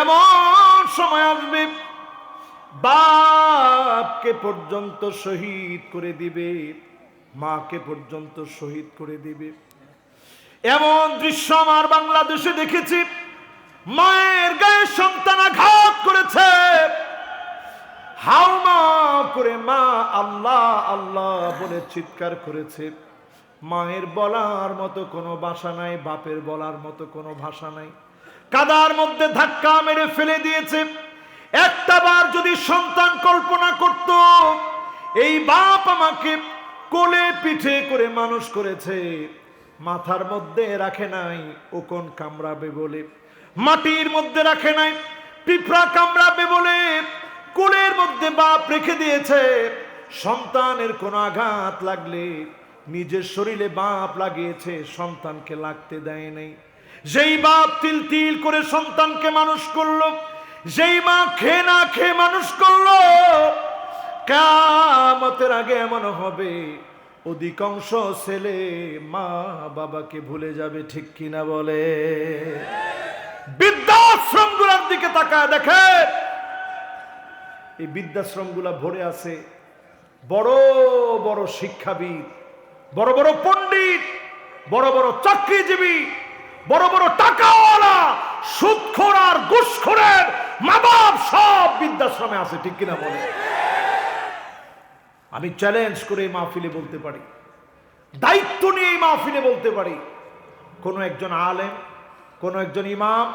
এমন সময় আসবে বাপকে পর্যন্ত শহীদ করে দিবে, মাকে পর্যন্ত শহীদ করে দিবে। এমন দৃশ্য আমার বাংলাদেশে দেখেছি। মায়ের গায়ে সন্তান আঘাত করেছে, হাউমা করে মা আল্লাহ আল্লাহ বলে চিৎকার করেছে। মায়ের বলার মতো কোনো ভাষা নাই, বাপের বলার মতো কোনো ভাষা নাই। কাদার মধ্যে ধাক্কা মেরে ফেলে দিয়েছে। একটা বার যদি সন্তান কল্পনা করত এই বাপ আমাকে কোলে পিঠে করে মানুষ করেছে, মাথার মধ্যে রাখে নাই ওকন কামড়াবে বলে, মাটির মধ্যে রাখে নাই পিঁপড়া কামড়াবে বলে কোলের মধ্যে বাপ রেখে দিয়েছে। সন্তানের কোনো আঘাত লাগলে নিজের শরীরে বাপ লাগিয়েছে, সন্তানকে লাগতে দেয় নাই। যেই বাপ তিল তিল করে সন্তানকে মানুষ করলো, যেই মা খেয়ে না খেয়ে মানুষ করলো, কিয়ামতের আগে এমন হবে অধিকাংশ ছেলে মা বাবাকে ভুলে যাবে। ঠিক কিনা বলে? বৃদ্ধাশ্রমগুলোর দিকে তাকায় দেখে, এই বৃদ্ধাশ্রমগুলা ভরে আছে বড় বড় শিক্ষাবিদ, বড় বড় পণ্ডিত, বড় বড় চাকরিজীবী, বড় বড় টাকাওয়ালা, সুদখোর আর ঘুষখোরের মা বাপ সব বৃদ্ধাশ্রমে আছে। ঠিক কিনা বলে? আমি চ্যালেঞ্জ করে এই মাহফিলে বলতে পারি, দায়িত্ব নিয়ে এই মাহফিলে বলতে পারি, কোন একজন আলেম, কোন একজন ইমাম,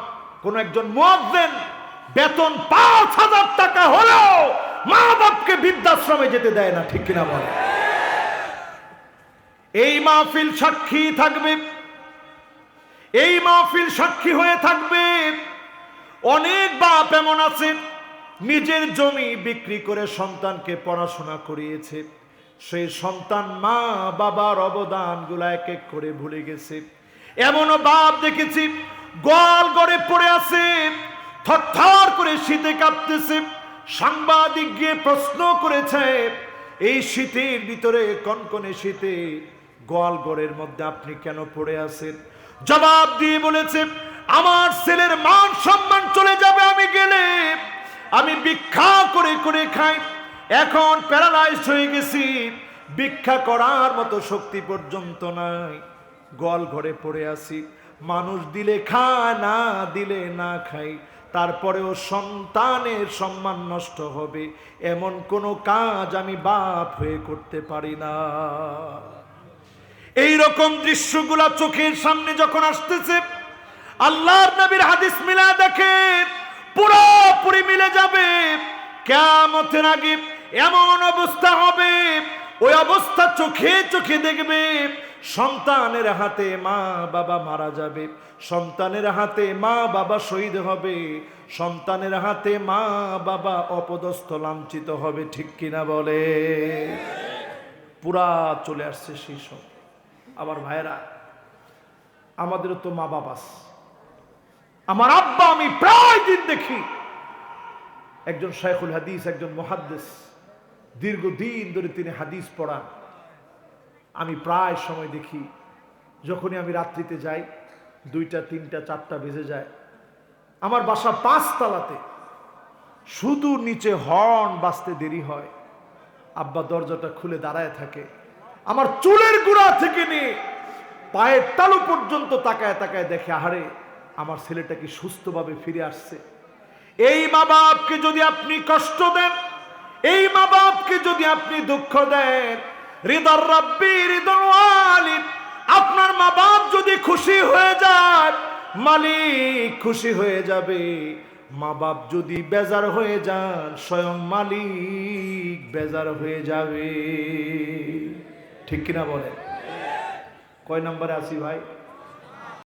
কোন একজন মুয়াজ্জিন বেতন ৫,০০০ টাকা হলেও মা বাপকে বৃদ্ধাশ্রমে যেতে দেয় না। ঠিক কিনা বলে? এই মাহফিল সাক্ষী থাকবে, এই মাহফিল সাক্ষী হয়ে থাকবে। অনেক বাপ এমন আছে নিজের জমি বিক্রি করে সন্তানকে পড়াশোনা করিয়েছে, সেই সন্তান মা বাবার অবদান গুলা এক এক করে ভুলে গেছে। এমনও বাপ দেখেছি গোয়াল ঘরে পড়ে আছে, থরথর করে শীতে কাঁপতেছে। সাংবাদিক গিয়ে প্রশ্ন করেছে, এই শীতের ভিতরে কনকনে শীতে গোয়াল ঘরের মধ্যে আপনি কেন পড়ে আছেন? জবাব দিয়ে বলেছে, আমার ছেলের মান সম্মান চলে যাবে আমি গেলে, আমি ভিক্ষা করে করে খাই, এখন প্যারালাইজড হয়ে গেছি, ভিক্ষা করার মতো শক্তি পর্যন্ত নাই, গোয়াল ঘরে পড়ে আছি, মানুষ দিলে খায় না দিলে না খাই, তারপরেও সন্তানের সম্মান নষ্ট হবে এমন কোনো কাজ আমি বাপ হয়ে করতে পারি না। এই রকম দৃশ্যগুলা চোখের সামনে যখন আসতেছে, আল্লাহর নবীর হাদিস মিলা দেখে পুরোপুরি মিলে যাবে। কিয়ামতের আগে এমন অবস্থা হবে, ওই অবস্থা চোখে চোখে দেখবে। সন্তানের হাতে মা বাবা মারা যাবে, সন্তানের হাতে মা বাবা শহীদ হবে, সন্তানের হাতে মা বাবা অপদস্থ লাঞ্ছিত হবে। ঠিক কিনা বলে? পুরা চলে আসছে সেই সব। আমার ভাইরা, আমাদেরও তো মা বাবা আছে। আমার আব্বা আমি প্রায় দিন দেখি, একজন শাইখুল হাদিস, একজন মুহাদ্দিস, দীর্ঘদিন ধরে তিনি হাদিস পড়ান। আমি প্রায় সময় দেখি যখনই আমি রাত্রিতে যাই, 2টা 3টা 4টা বেজে যায়, আমার বাসা 5 তলাতে, শুধু নিচে হর্ন বাজতে দেরি হয়, আব্বা দরজাটা খুলে দাঁড়ায় থাকে, আমার চুলের গোড়া থেকে নিয়ে পায়ের তালু পর্যন্ত তাকায় তাকায় দেখে, আহারে আমার ছেলেটা কি সুস্থভাবে ফিরে আসছে। এই মা বাপকে যদি আপনি কষ্ট দেন, এই মা বাপকে যদি আপনি দুঃখ দেন, রিদার রাব্বি রিদাল ওয়ালিদ, আপনার মা বাপ যদি খুশি হয়ে যায়, মালিক খুশি হয়ে যাবে। মা বাপ যদি বেজার হয়ে যান, স্বয়ং মালিক বেজার হয়ে যাবে। ঠিক কিনা বলেন? কয় নম্বরে আছি ভাই?